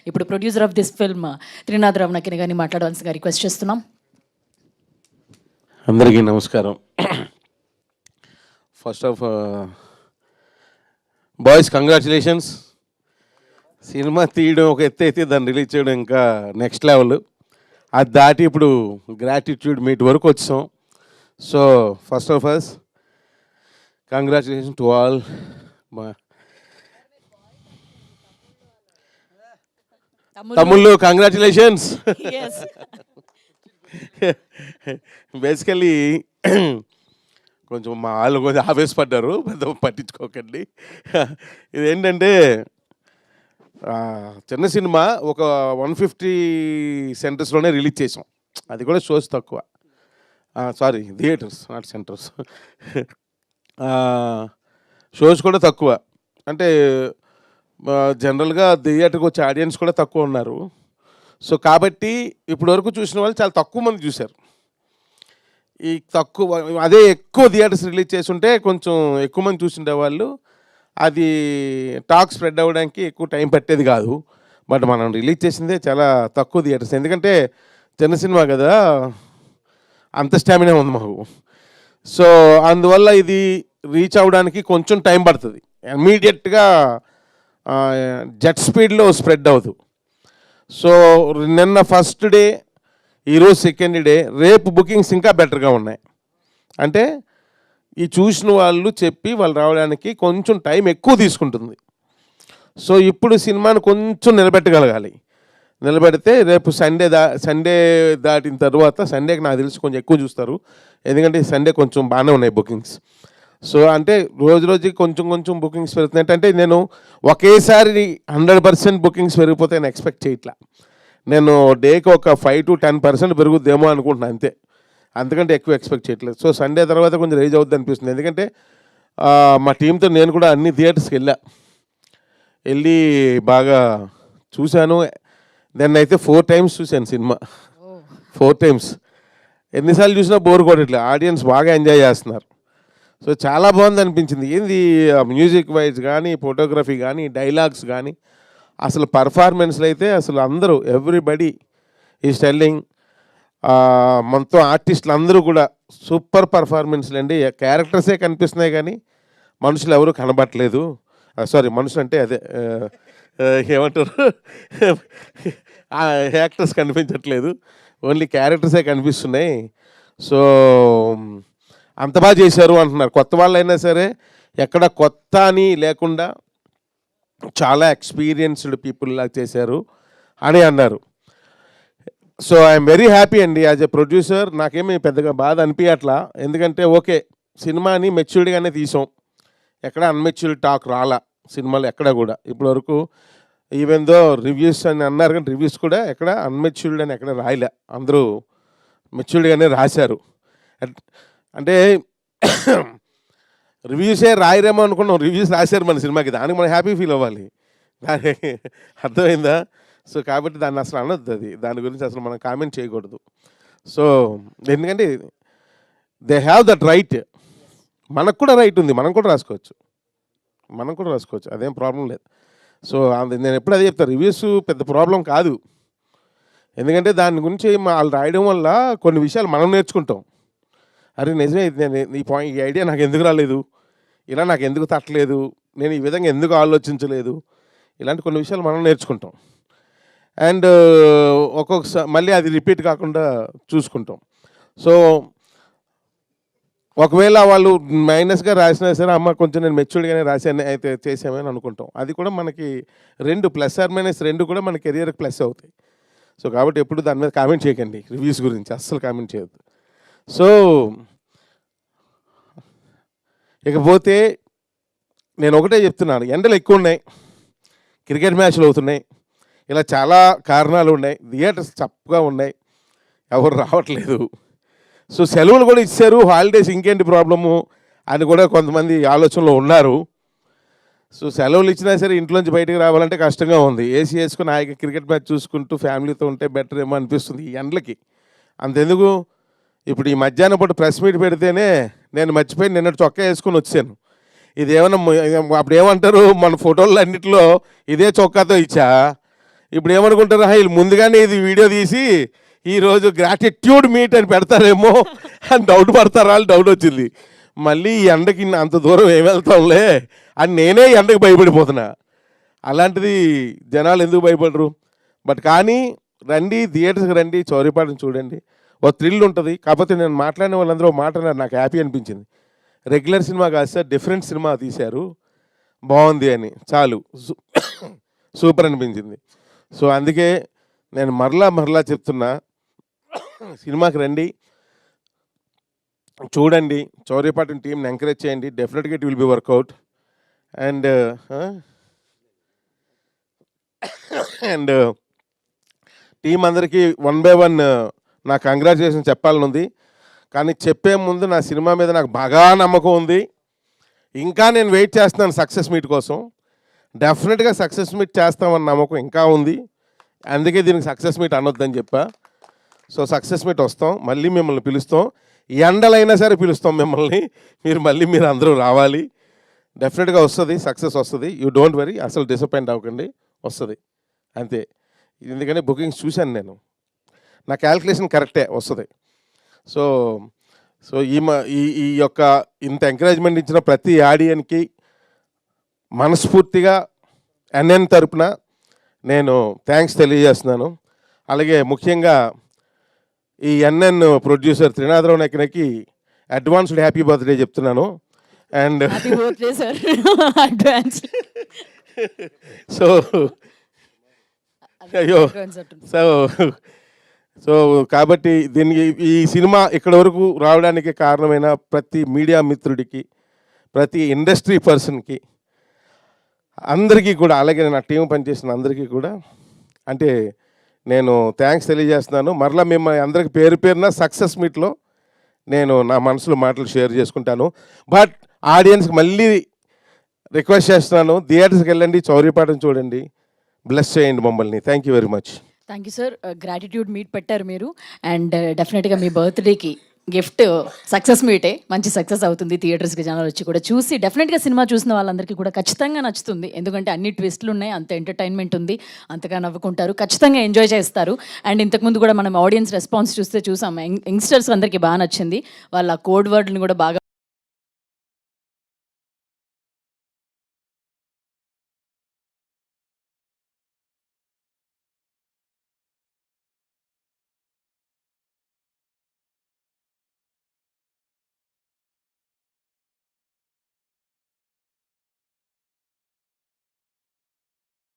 ఇప్పుడు producer of this film Trinath రమణకిని గారిని మాట్లాడవలసిందిగా రిక్వెస్ట్ చేస్తున్నాం. అందరికీ నమస్కారం. First of boys congratulations. Cinema తీయడం ఒక ఎత్తు అయితే దాన్ని రిలీజ్ చేయడం ఇంకా నెక్స్ట్ లెవెల్. అది దాటి ఇప్పుడు గ్రాటిట్యూడ్ మీట్ వరకు వచ్చాం. So first of all congratulation to all. తమ్ముళ్ళు కంగ్రాచులేషన్స్. బేసికలీ కొంచెం మా వాళ్ళు కొంచెం ఆవేశపడ్డారు, పెద్ద పట్టించుకోకండి. ఇదేంటంటే చిన్న సినిమా ఒక 150 సెంటర్స్లోనే రిలీజ్ చేసాం. అది కూడా షోస్ తక్కువ, sorry theatres not centres. Shows కూడా తక్కువ. అంటే జనరల్గా థియేటర్కి వచ్చే ఆడియన్స్ కూడా తక్కువ ఉన్నారు. సో కాబట్టి ఇప్పటి వరకు చూసిన వాళ్ళు చాలా తక్కువ మంది చూశారు. ఈ తక్కువ అదే ఎక్కువ థియేటర్స్ రిలీజ్ చేసి ఉంటే కొంచెం ఎక్కువ మంది చూసిండే వాళ్ళు. అది టాక్ స్ప్రెడ్ అవ్వడానికి ఎక్కువ టైం పట్టేది కాదు. బట్ మనం రిలీజ్ చేసిందే చాలా తక్కువ థియేటర్స్. ఎందుకంటే చిన్న సినిమా కదా, అంత స్టామినా ఉంది మాకు. సో అందువల్ల ఇది రీచ్ అవ్వడానికి కొంచెం టైం పడుతుంది. ఇమ్మీడియట్గా జెట్ స్పీడ్లో స్ప్రెడ్ అవ్వదు. సో నిన్న ఫస్ట్ డే, ఈరోజు సెకండ్ డే, రేపు బుకింగ్స్ ఇంకా బెటర్గా ఉన్నాయి. అంటే ఈ చూసిన వాళ్ళు చెప్పి వాళ్ళు రావడానికి కొంచెం టైం ఎక్కువ తీసుకుంటుంది. సో ఇప్పుడు సినిమాను కొంచెం నిలబెట్టగలగాలి. నిలబెడితే రేపు సండే దాటిన తర్వాత, సండేకి నాకు తెలిసి కొంచెం ఎక్కువ చూస్తారు. ఎందుకంటే సండే కొంచెం బాగానే ఉన్నాయి బుకింగ్స్. సో అంటే రోజుకి కొంచెం బుకింగ్స్ పెరుగుతున్నాయి. అంటే నేను ఒకేసారి 100% బుకింగ్స్ పెరిగిపోతే నేను ఎక్స్పెక్ట్ చేయట్లా. నేను డేకి ఒక 5 to 10% పెరుగుద్దేమో అనుకుంటున్నాను అంతే, అంతకంటే ఎక్కువ ఎక్స్పెక్ట్ చేయట్లేదు. సో సండే తర్వాత కొంచెం రేజ్ అవుద్ది అనిపిస్తుంది. ఎందుకంటే మా టీంతో నేను కూడా అన్ని థియేటర్స్కి వెళ్ళి బాగా చూశాను. దాన్ని అయితే 4 times చూశాను సినిమా. 4 times. ఎన్నిసార్లు చూసినా బోర్ కొట్టట్లేదు. ఆడియన్స్ బాగా ఎంజాయ్ చేస్తున్నారు. సో చాలా బాగుంది అనిపించింది. ఏంది మ్యూజిక్ వైజ్ కానీ, ఫోటోగ్రఫీ కానీ, డైలాగ్స్ కానీ, అసలు పర్ఫార్మెన్స్లు అయితే అసలు అందరూ ఎవ్రీబడి ఈజ్ టెల్లింగ్. మొత్తం ఆర్టిస్టులు అందరూ కూడా సూపర్ పర్ఫార్మెన్స్లు అండి. క్యారెక్టర్సే కనిపిస్తున్నాయి కానీ మనుషులు ఎవరు కనబట్టలేదు. సారీ, మనుషులు అంటే అదే ఏమంటారు, యాక్టర్స్ కనిపించట్లేదు, ఓన్లీ క్యారెక్టర్సే కనిపిస్తున్నాయి. సో అంత బాగా చేశారు అంటున్నారు. కొత్త వాళ్ళు అయినా సరే ఎక్కడ కొత్త అని లేకుండా చాలా ఎక్స్పీరియన్స్డ్ పీపుల్ లాగా చేశారు అని అన్నారు. సో ఐఎమ్ వెరీ హ్యాపీ అండి. యాజ్ ఎ ప్రొడ్యూసర్ నాకేమీ పెద్దగా బాధ అనిపించట్లా. ఎందుకంటే ఓకే, సినిమాని మెచ్యూర్డ్గానే తీసాం. ఎక్కడ అన్మెచ్యూర్డ్ టాక్ రాలా సినిమాలు ఎక్కడ కూడా ఇప్పటి వరకు. ఈవెన్ దో రివ్యూస్ అని అన్నారు కానీ రివ్యూస్ కూడా ఎక్కడ అన్మెచ్యూర్డ్ అని ఎక్కడ రాయలే, అందరూ మెచ్యూర్డ్గానే రాశారు. అంటే రివ్యూసే రాయరేమో అనుకున్నాం, రివ్యూస్ రాశారు మన సినిమాకి. దానికి మనం హ్యాపీ ఫీల్ అవ్వాలి. దానికి అర్థమైందా? సో కాబట్టి దాన్ని అసలు అనొద్దు, అది దాని గురించి అసలు మనం కామెంట్ చేయకూడదు. సో ఎందుకంటే దే హ్యావ్ దట్ రైట్. మనకు కూడా రైట్ ఉంది, మనం కూడా రాసుకోవచ్చు, అదేం ప్రాబ్లం లేదు. సో నేను ఎప్పుడు అదే చెప్తాను, రివ్యూస్ పెద్ద ప్రాబ్లం కాదు. ఎందుకంటే దాని గురించి వాళ్ళు రాయడం వల్ల కొన్ని విషయాలు మనం నేర్చుకుంటాం. అరే నిజమే, నేను ఈ ఐడియా నాకు ఎందుకు రాలేదు, ఇలా నాకు ఎందుకు తట్టలేదు, నేను ఈ విధంగా ఎందుకు ఆలోచించలేదు, ఇలాంటి కొన్ని విషయాలు మనం నేర్చుకుంటాం. అండ్ ఒక్కొక్కసారి మళ్ళీ అది రిపీట్ కాకుండా చూసుకుంటాం. సో ఒకవేళ వాళ్ళు మైనస్గా రాసినా సరే, అమ్మ కొంచెం నేను మెచ్యూర్డ్గానే రాశాను అయితే చేసామని అనుకుంటాం. అది కూడా మనకి +- కూడా మన కెరియర్కి ప్లస్ అవుతాయి. సో కాబట్టి ఎప్పుడు దాని మీద కామెంట్ చేయకండి, రివ్యూస్ గురించి అస్సలు కామెంట్ చేయొద్దు. సో ఇకపోతే నేను ఒకటే చెప్తున్నాను, ఎండలు ఎక్కువ ఉన్నాయి, క్రికెట్ మ్యాచ్లు అవుతున్నాయి, ఇలా చాలా కారణాలు ఉన్నాయి. థియేటర్స్ చప్పగా ఉన్నాయి, ఎవరు రావట్లేదు. సో సెలవులు కూడా ఇచ్చారు, హాలిడేస్, ఇంకేంటి ప్రాబ్లము అని కూడా కొంతమంది ఆలోచనలో ఉన్నారు. సో సెలవులు ఇచ్చినా సరే ఇంట్లోంచి బయటకు రావాలంటే కష్టంగా ఉంది. ఏసీ వేసుకుని హాయిగా క్రికెట్ మ్యాచ్ చూసుకుంటూ ఫ్యామిలీతో ఉంటే బెటర్ ఏమో అనిపిస్తుంది ఈ ఎండలకి. అంతెందుకు, ఇప్పుడు ఈ మధ్యాహ్నం పూట ప్రెస్ మీట్ పెడితేనే నేను మర్చిపోయి నిన్నటి చొక్కా వేసుకుని వచ్చాను. ఇది ఏమన్నా అప్పుడు ఏమంటారు, మన ఫోటోలు అన్నింటిలో ఇదే చొక్కాతో ఇచ్చా, ఇప్పుడు ఏమనుకుంటారు, వీళ్ళు ముందుగానే ఇది వీడియో తీసి ఈరోజు గ్రాటిట్యూడ్ మీట్ అని పెడతారేమో అని డౌట్ పడతారా అని డౌట్ వచ్చింది. మళ్ళీ ఈ ఎండకి అంత దూరం ఏం వెళ్తాంలే అని నేనే ఎండకి భయపడిపోతున్నా. అలాంటిది జనాలు ఎందుకు భయపడరు? బట్ కానీ రండి, థియేటర్స్కి రండి, చౌరీపాటను చూడండి, ఓ థ్రిల్ ఉంటుంది. కాకపోతే నేను మాట్లాడిన వాళ్ళందరూ మాట నాకు హ్యాపీ అనిపించింది. రెగ్యులర్ సినిమా కాదు సార్, డిఫరెంట్ సినిమా తీశారు, బాగుంది అని, చాలు, సూపర్ అనిపించింది. సో అందుకే నేను మరలా చెప్తున్నా, సినిమాకి రండి, చూడండి, చౌరీపాటన్ టీంని ఎంకరేజ్ చేయండి. డెఫినెట్గా it will be work out. And team అందరికీ 1 by 1 నా కంగ్రాచులేషన్ చెప్పాలని ఉంది. కానీ చెప్పే ముందు నా సినిమా మీద నాకు బాగా నమ్మకం ఉంది. ఇంకా నేను వెయిట్ చేస్తున్నాను సక్సెస్ మీట్ కోసం. డెఫినెట్గా సక్సెస్ మీట్ చేస్తామన్న నమ్మకం ఇంకా ఉంది. అందుకే దీనికి సక్సెస్ మీట్ అనొద్దని చెప్పా. సో సక్సెస్ మీట్ వస్తాం, మళ్ళీ మిమ్మల్ని పిలుస్తాం, ఎండలైనా సరే పిలుస్తాం మిమ్మల్ని. మీరు అందరూ రావాలి. డెఫినెట్గా వస్తుంది, సక్సెస్ వస్తుంది. యూ డోంట్ వరీ, అసలు డిసప్పాయింట్ అవ్వకండి, వస్తుంది అంతే. ఎందుకంటే బుకింగ్స్ చూశాను నేను, నా క్యాల్కులేషన్ కరెక్టే, వస్తుంది. సో ఈ యొక్క ఇంత ఎంకరేజ్మెంట్ ఇచ్చిన ప్రతి ఆడియన్కి మనస్ఫూర్తిగా ఎన్ఎన్ తరపున నేను థ్యాంక్స్ తెలియజేస్తున్నాను. అలాగే ముఖ్యంగా ఈ ఎన్ఎన్ ప్రొడ్యూసర్ త్రినాథరావు నకినకి అడ్వాన్స్డ్ హ్యాపీ బర్త్డే చెప్తున్నాను. అండ్ సో అయ్యో సో కాబట్టి దీనికి, ఈ సినిమా ఇక్కడ వరకు రావడానికి కారణమైన ప్రతి మీడియా మిత్రుడికి, ప్రతి ఇండస్ట్రీ పర్సన్కి, అందరికీ కూడా, అలాగే నా టీం పనిచేసిన అందరికీ కూడా అంటే నేను థ్యాంక్స్ తెలియజేస్తున్నాను. మరలా మిమ్మల్ని అందరికి పేరు పేరున సక్సెస్ మీట్లో నేను నా మనసులో మాటలు షేర్ చేసుకుంటాను. బట్ ఆడియన్స్కి మళ్ళీ రిక్వెస్ట్ చేస్తున్నాను, థియేటర్స్కి వెళ్ళండి, చౌరీపాటను చూడండి, బ్లెస్ చేయండి మమ్మల్ని. Thank you very much. Thank you sir. Gratitude meet పెట్టారు మీరు, అండ్ డెఫినెట్గా మీ బర్త్డేకి గిఫ్ట్ సక్సెస్ మీటే, మంచి సక్సెస్ అవుతుంది. థియేటర్స్కి జనాలు వచ్చి కూడా చూసి డెఫినెట్గా సినిమా చూసిన వాళ్ళందరికీ కూడా ఖచ్చితంగా నచ్చుతుంది. ఎందుకంటే అన్ని ట్విస్టులు ఉన్నాయి, అంత ఎంటర్టైన్మెంట్ ఉంది, అంతగా నవ్వుకుంటారు, ఖచ్చితంగా ఎంజాయ్ చేస్తారు. అండ్ ఇంతకుముందు కూడా మనం ఆడియన్స్ రెస్పాన్స్ చూసాం, యంగ్స్టర్స్ అందరికీ బాగా నచ్చింది. వాళ్ళ కోడ్ వర్డ్ని కూడా బాగా